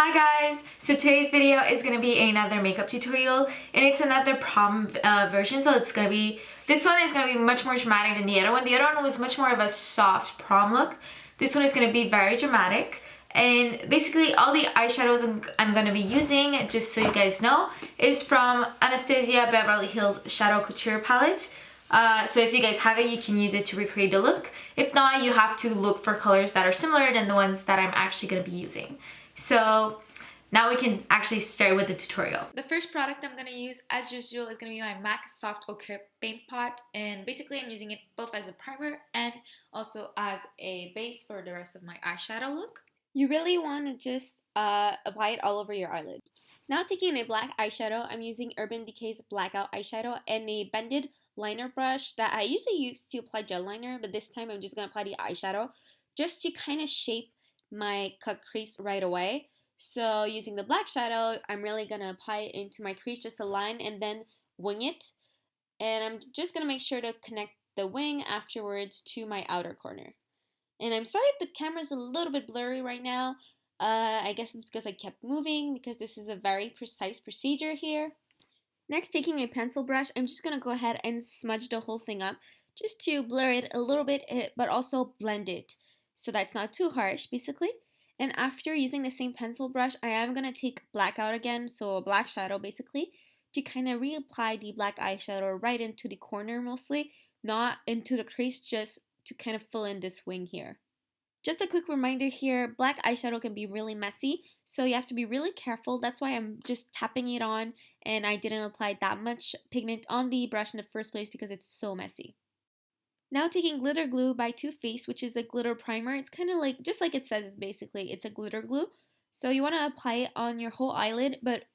Hi guys! So today's video is going to be another makeup tutorial and it's another prom version. So it's going to be, this one is going to be much more dramatic than the other one. The other one was much more of a soft prom look. This one is going to be very dramatic. And basically all the eyeshadows I'm going to be using, just so you guys know, is from Anastasia Beverly Hills Shadow Couture palette. So if you guys have it, you can use it to recreate the look. If not, you have to look for colors that are similar than the ones that I'm actually going to be using. So now we can actually start with the tutorial. The first product I'm going to use, as usual, is going to be my MAC Soft Ochre Paint Pot. And basically I'm using it both as a primer and also as a base for the rest of my eyeshadow look. You really want to just apply it all over your eyelid. Now taking a black eyeshadow, I'm using Urban Decay's Blackout eyeshadow and a bended liner brush that I usually use to apply gel liner, but this time I'm just going to apply the eyeshadow just to kind of shape my cut crease right away. So using the black shadow, I'm really going to apply it into my crease, just a line, and then wing it. And I'm just going to make sure to connect the wing afterwards to my outer corner. And I'm sorry if the camera's a little bit blurry right now. I guess it's because I kept moving, because this is a very precise procedure here. Next, taking a pencil brush, I'm just going to go ahead and smudge the whole thing up just to blur it a little bit, but also blend it so that's not too harsh, basically. And after using the same pencil brush, I am going to take Blackout again, so a black shadow basically, to kind of reapply the black eyeshadow right into the corner mostly, not into the crease, just to kind of fill in this wing here. Just a quick reminder here, black eyeshadow can be really messy, so you have to be really careful. That's why I'm just tapping it on, and I didn't apply that much pigment on the brush in the first place because it's so messy. Now taking glitter glue by Too Faced, which is a glitter primer. It's kind of like, just like it says, basically, it's a glitter glue. So you want to apply it on your whole eyelid, but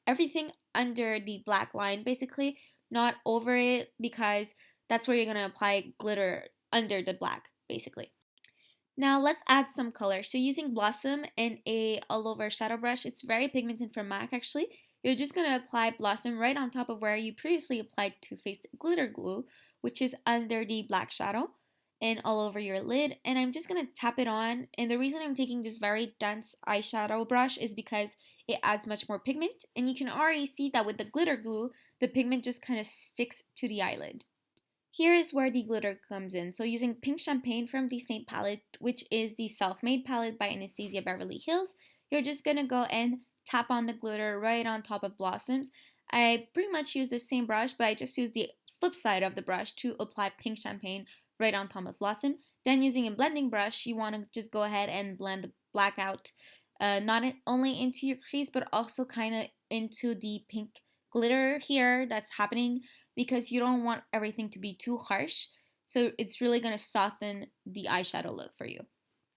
everything under the black line, basically, not over it, because that's where you're going to apply glitter under the black, basically. Now let's add some color. So using Blossom and a all-over shadow brush, it's very pigmented from MAC actually. You're just going to apply Blossom right on top of where you previously applied Too Faced glitter glue, which is under the black shadow and all over your lid. And I'm just going to tap it on. And the reason I'm taking this very dense eyeshadow brush is because it adds much more pigment. And you can already see that with the glitter glue, the pigment just kind of sticks to the eyelid. Here is where the glitter comes in. So using Pink Champagne from the same palette, which is the Self-Made palette by Anastasia Beverly Hills, you're just going to go and tap on the glitter right on top of Blossoms. I pretty much use the same brush, but I just use the flip side of the brush to apply Pink Champagne right on top of Blossom. Then using a blending brush, you want to just go ahead and blend the Blackout not only into your crease, but also kind of into the pink glitter here that's happening, because you don't want everything to be too harsh. So it's really going to soften the eyeshadow look for you.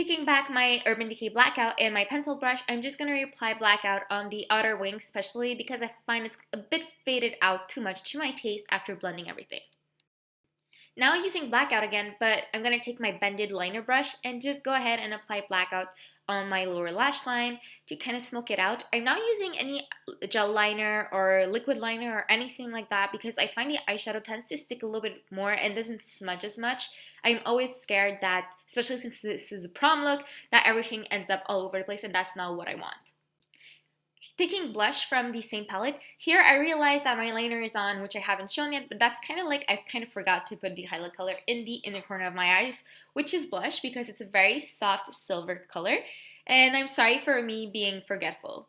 Taking back my Urban Decay Blackout and my pencil brush, I'm just going to reapply Blackout on the outer wing, especially because I find it's a bit faded out too much to my taste after blending everything. Now using Blackout again, but I'm going to take my bended liner brush and just go ahead and apply Blackout on my lower lash line to kind of smoke it out. I'm not using any gel liner or liquid liner or anything like that because I find the eyeshadow tends to stick a little bit more and doesn't smudge as much. I'm always scared that, especially since this is a prom look, that everything ends up all over the place, and that's not what I want. Taking blush from the same palette, here I realized that my liner is on, which I haven't shown yet, but that's kind of like I kind of forgot to put the highlight color in the inner corner of my eyes, which is blush because it's a very soft silver color, and I'm sorry for me being forgetful.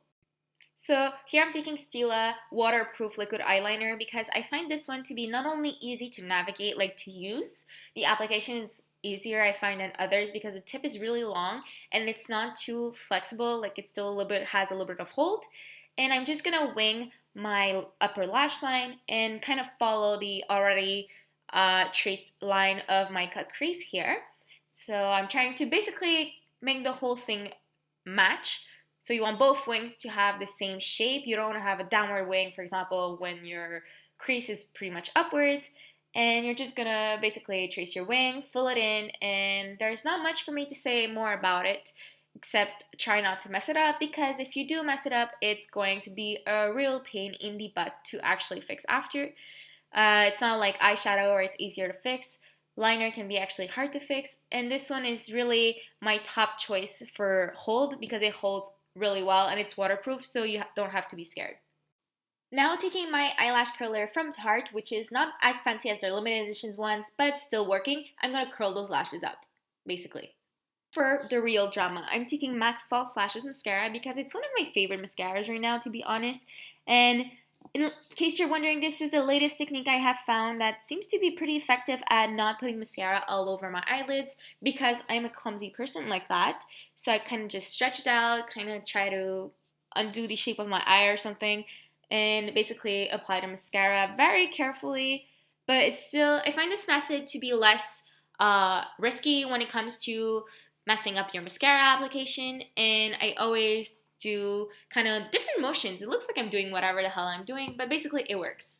So here I'm taking Stilla waterproof liquid eyeliner because I find this one to be not only easy to navigate, like to use, the application is easier I find than others because the tip is really long and it's not too flexible, like it still a little bit has a little bit of hold. And I'm just gonna wing my upper lash line and kind of follow the already traced line of my cut crease here. So I'm trying to basically make the whole thing match. So you want both wings to have the same shape. You don't want to have a downward wing, for example, when your crease is pretty much upwards. And you're just gonna basically trace your wing, fill it in, and there's not much for me to say more about it, except try not to mess it up, because if you do mess it up, it's going to be a real pain in the butt to actually fix after. It's not like eyeshadow where it's easier to fix. Liner can be actually hard to fix, and this one is really my top choice for hold because it holds really well, and it's waterproof, so you don't have to be scared. Now taking my eyelash curler from Tarte, which is not as fancy as their limited editions ones, but still working, I'm gonna curl those lashes up, basically. For the real drama, I'm taking MAC False Lashes Mascara because it's one of my favorite mascaras right now, to be honest. And in case you're wondering, this is the latest technique I have found that seems to be pretty effective at not putting mascara all over my eyelids because I'm a clumsy person like that. So I kind of just stretch it out, kind of try to undo the shape of my eye or something, and basically apply the mascara very carefully. But it's still, I find this method to be less risky when it comes to messing up your mascara application, and I always do kind of different motions. It looks like I'm doing whatever the hell I'm doing, but basically it works.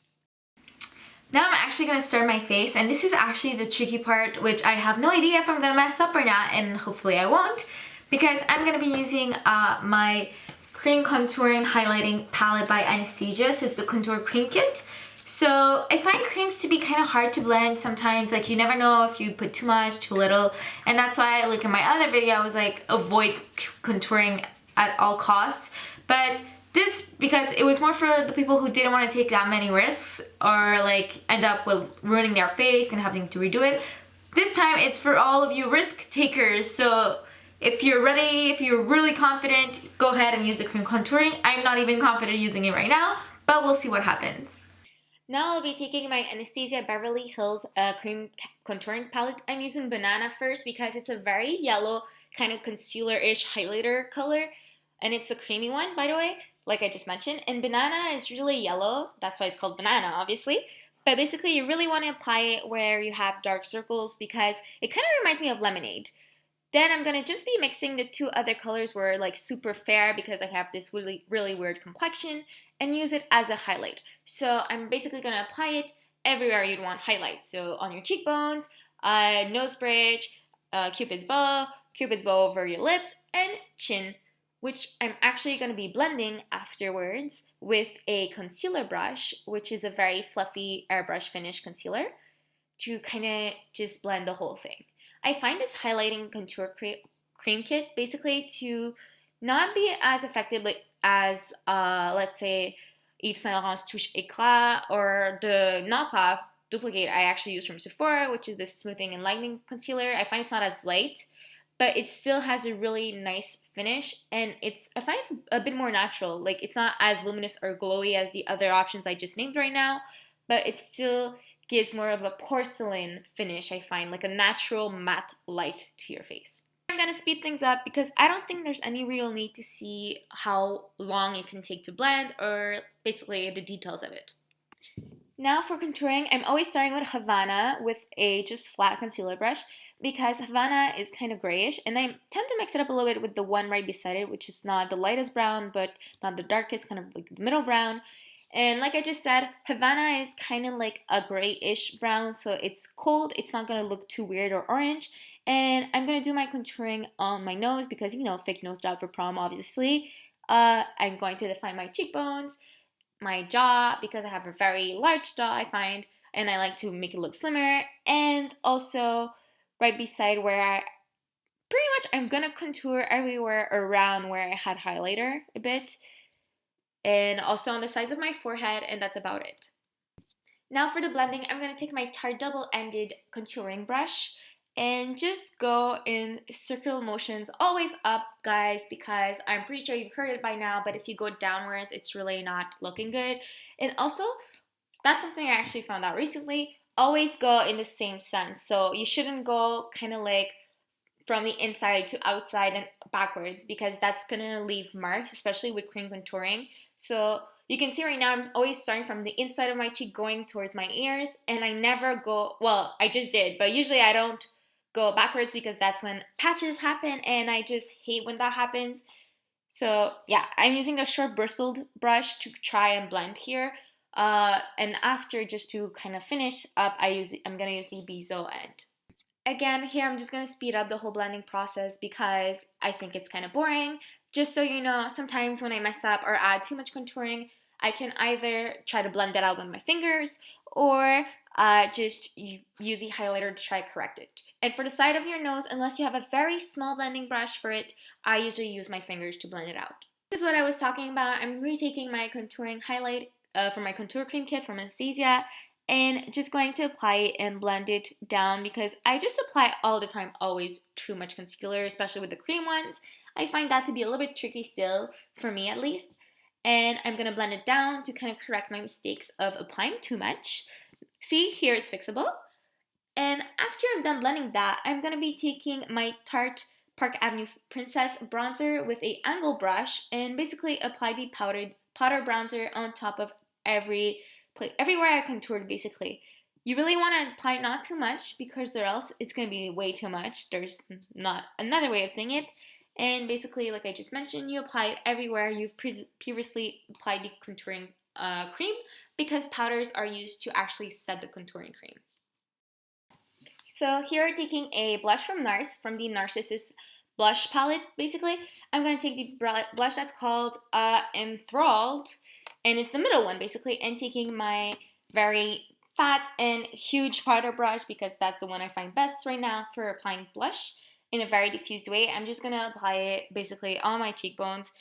Now I'm actually going to start my face, and this is actually the tricky part, which I have no idea if I'm going to mess up or not, and hopefully I won't, because I'm going to be using my cream contouring highlighting palette by Anastasia. So it's the contour cream kit. So I find creams to be kind of hard to blend sometimes. Like, you never know if you put too much, too little, and that's why, like in my other video, I was like, avoid contouring at all costs. But this, because it was more for the people who didn't want to take that many risks or like end up with ruining their face and having to redo it. This time it's for all of you risk takers. So if you're ready, if you're really confident, go ahead and use the cream contouring. I'm not even confident using it right now, but we'll see what happens. Now I'll be taking my Anastasia Beverly Hills cream contouring palette. I'm using Banana first because it's a very yellow kind of concealer-ish highlighter color, and it's a creamy one, by the way, like I just mentioned. And Banana is really yellow, that's why it's called Banana, obviously. But basically, you really want to apply it where you have dark circles because it kind of reminds me of lemonade. Then I'm gonna just be mixing the two other colors where like super fair because I have this really weird complexion, and use it as a highlight. So I'm basically gonna apply it everywhere you'd want highlight. So on your cheekbones, nose bridge, cupid's bow over your lips, and chin, which I'm actually gonna be blending afterwards with a concealer brush, which is a very fluffy airbrush finish concealer, to kind of just blend the whole thing. I find this highlighting contour cream kit basically to not be as effective as, let's say, Yves Saint Laurent's Touche Éclat or the knockoff duplicate I actually use from Sephora, which is this smoothing and lightening concealer. I find it's not as light, but it still has a really nice finish, and I find it's a bit more natural. Like, it's not as luminous or glowy as the other options I just named right now, but it still gives more of a porcelain finish, I find, like a natural matte light to your face. I'm gonna speed things up because I don't think there's any real need to see how long it can take to blend or basically the details of it. Now for contouring, I'm always starting with Havana with a just flat concealer brush because Havana is kind of grayish, and I tend to mix it up a little bit with the one right beside it, which is not the lightest brown but not the darkest, kind of like the middle brown. And like I just said, Havana is kind of like a grayish brown, so it's cold, it's not going to look too weird or orange. And I'm going to do my contouring on my nose because, you know, fake nose job for prom, obviously. I'm going to define my cheekbones, my jaw, because I have a very large jaw, I find, and I like to make it look slimmer. And also right beside where pretty much I'm going to contour everywhere around where I had highlighter a bit, and also on the sides of my forehead, and that's about it. Now for the blending, I'm going to take my Tarte double-ended contouring brush and just go in circular motions, always up, guys, because I'm pretty sure you've heard it by now, but if you go downwards, it's really not looking good. And also, that's something I actually found out recently, always go in the same sense. So you shouldn't go kind of like from the inside to outside and backwards because that's gonna leave marks, especially with cream contouring. So you can see right now I'm always starting from the inside of my cheek going towards my ears, and I never go, well, I just did, but usually I don't go backwards because that's when patches happen, and I just hate when that happens. So yeah, I'm using a short bristled brush to try and blend here. And after, just to kind of finish up, I'm gonna use the Bezo end. Again, here I'm just going to speed up the whole blending process because I think it's kind of boring. Just so you know, sometimes when I mess up or add too much contouring, I can either try to blend that out with my fingers, or just use the highlighter to try to correct it. And for the side of your nose, unless you have a very small blending brush for it, I usually use my fingers to blend it out. This is what I was talking about. I'm retaking my contouring highlight from my contour cream kit from Anastasia and just going to apply it and blend it down because I just apply all the time, always too much concealer, especially with the cream ones. I find that to be a little bit tricky still, for me at least. And I'm going to blend it down to kind of correct my mistakes of applying too much. See, here it's fixable. And after I'm done blending that, I'm going to be taking my Tarte Park Avenue Princess bronzer with a angle brush and basically apply the powder bronzer on top of everywhere I contoured basically. You really want to apply not too much because or else it's going to be way too much. There's not another way of saying it. And basically, like I just mentioned, you apply it everywhere you've previously applied the contouring cream because powders are used to actually set the contouring cream. So here I'm taking a blush from Nars, from the Narcissus blush palette, basically. I'm going to take the blush that's called Enthralled, and it's the middle one, basically, and taking my very fat and huge powder brush because that's the one I find best right now for applying blush in a very diffused way. I'm just going to apply it basically on my cheekbones,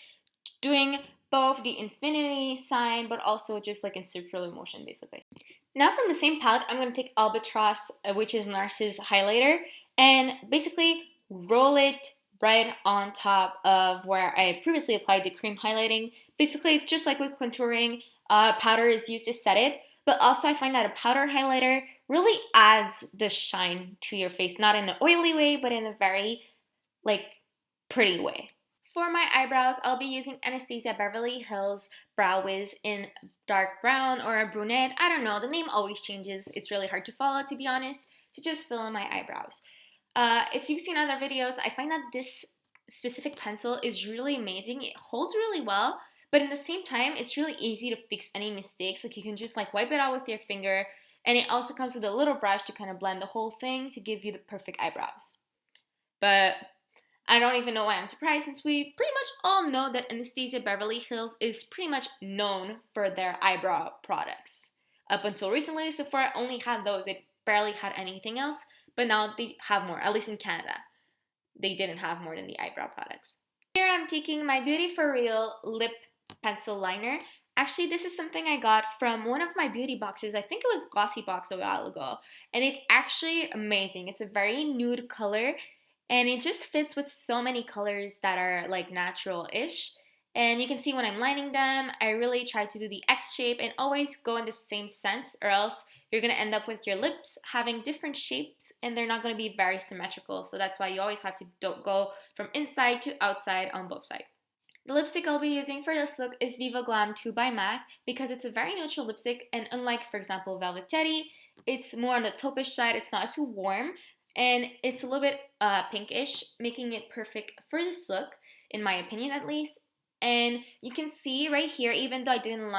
doing both the infinity sign but also just like in circular motion, basically. Now from the same palette, I'm going to take Albatross, which is Nars's highlighter, and basically roll it right on top of where I had previously applied the cream highlighting. Basically, it's just like with contouring, powder is used to set it, but also I find that a powder highlighter really adds the shine to your face, not in an oily way, but in a very, like, pretty way. For my eyebrows, I'll be using Anastasia Beverly Hills Brow Wiz in dark brown or a brunette. I don't know, the name always changes. It's really hard to follow, to be honest, to just fill in my eyebrows. If you've seen other videos, I find that this specific pencil is really amazing. It holds really well, but in the same time, it's really easy to fix any mistakes. Like you can just like wipe it out with your finger, and it also comes with a little brush to kind of blend the whole thing to give you the perfect eyebrows. But I don't even know why I'm surprised since we pretty much all know that Anastasia Beverly Hills is pretty much known for their eyebrow products. Up until recently, so far, I only had those. They barely had anything else, but now they have more, at least in Canada. They didn't have more than the eyebrow products. Here I'm taking my Beauty For Real lip pencil liner. Actually, this is something I got from one of my beauty boxes. I think it was Glossy Box a while ago. And it's actually amazing. It's a very nude color. And it just fits with so many colors that are like natural-ish. And you can see when I'm lining them, I really try to do the X shape and always go in the same sense, or else you're going to end up with your lips having different shapes and they're not going to be very symmetrical. So that's why you always have to go from inside to outside on both sides. The lipstick I'll be using for this look is Viva Glam 2 by MAC because it's a very neutral lipstick, and unlike, for example, Velvet Teddy, it's more on the taupe-ish side. It's not too warm. And it's a little bit pinkish, making it perfect for this look, in my opinion at least. And you can see right here, even though I didn't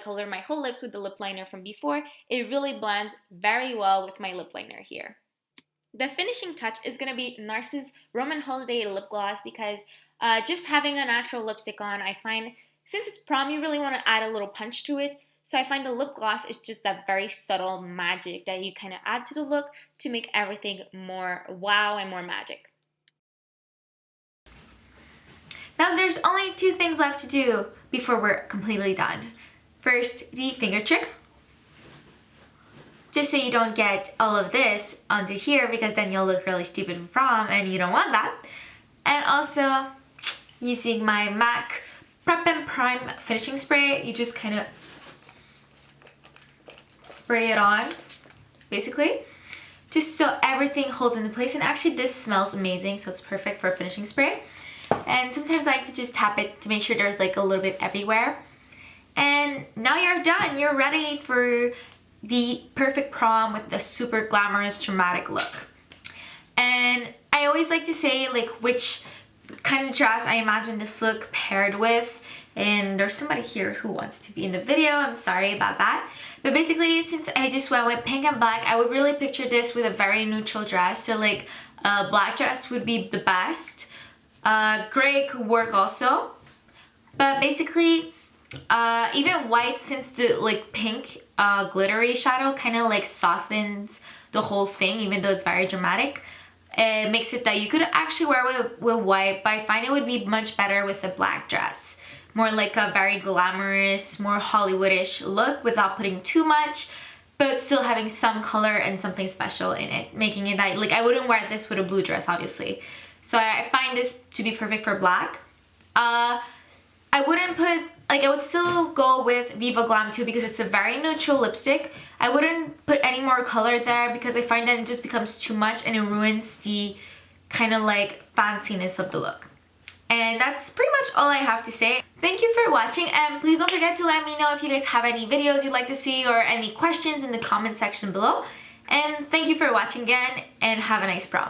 color my whole lips with the lip liner from before, it really blends very well with my lip liner here. The finishing touch is going to be Nars's Roman Holiday lip gloss because just having a natural lipstick on, I find, since it's prom, you really want to add a little punch to it. So I find the lip gloss is just that very subtle magic that you kind of add to the look to make everything more wow and more magic. Now there's only 2 things left to do before we're completely done. First, the finger trick. Just so you don't get all of this onto here because then you'll look really stupid for prom and you don't want that. And also using my MAC Prep and Prime finishing spray, you just kind of spray it on, basically, just so everything holds into place. And actually this smells amazing, so it's perfect for a finishing spray. And sometimes I like to just tap it to make sure there's like a little bit everywhere. And now you're done. You're ready for the perfect prom with the super glamorous, dramatic look. And I always like to say like which kind of dress I imagine this look paired with. And there's somebody here who wants to be in the video. I'm sorry about that. But basically, since I just went with pink and black, I would really picture this with a very neutral dress. So like a black dress would be the best. Gray could work also. But basically, Even white, since the like pink glittery shadow kind of like softens the whole thing, even though it's very dramatic. It makes it that you could actually wear with white, but I find it would be much better with a black dress. More like a very glamorous, more Hollywoodish look without putting too much, but still having some color and something special in it, making it that, like, I wouldn't wear this with a blue dress, obviously. So I find this to be perfect for black. I wouldn't put, like, I would still go with Viva Glam too because it's a very neutral lipstick. I wouldn't put any more color there because I find that it just becomes too much and it ruins the kind of like fanciness of the look. And that's pretty much all I have to say. Thank you for watching, and please don't forget to let me know if you guys have any videos you'd like to see or any questions in the comment section below. And thank you for watching again, and have a nice prom.